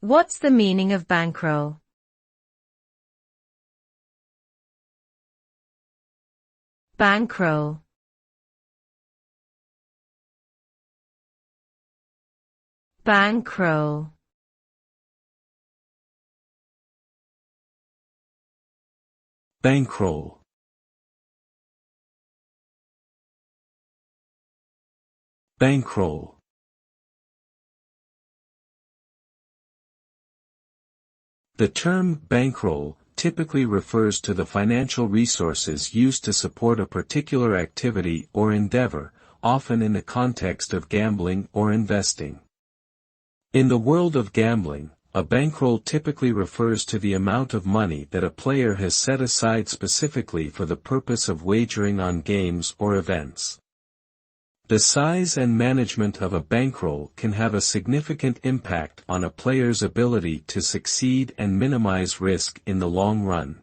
What's the meaning of bankroll? Bankroll. Bankroll. Bankroll. Bankroll. The term bankroll typically refers to the financial resources used to support a particular activity or endeavor, often in the context of gambling or investing. In the world of gambling, a bankroll typically refers to the amount of money that a player has set aside specifically for the purpose of wagering on games or events. The size and management of a bankroll can have a significant impact on a player's ability to succeed and minimize risk in the long run.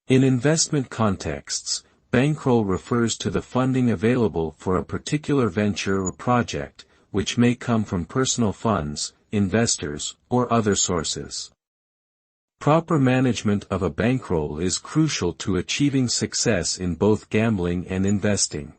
In investment contexts, bankroll refers to the funding available for a particular venture or project, which may come from personal funds, investors, or other sources. Proper management of a bankroll is crucial to achieving success in both gambling and investing.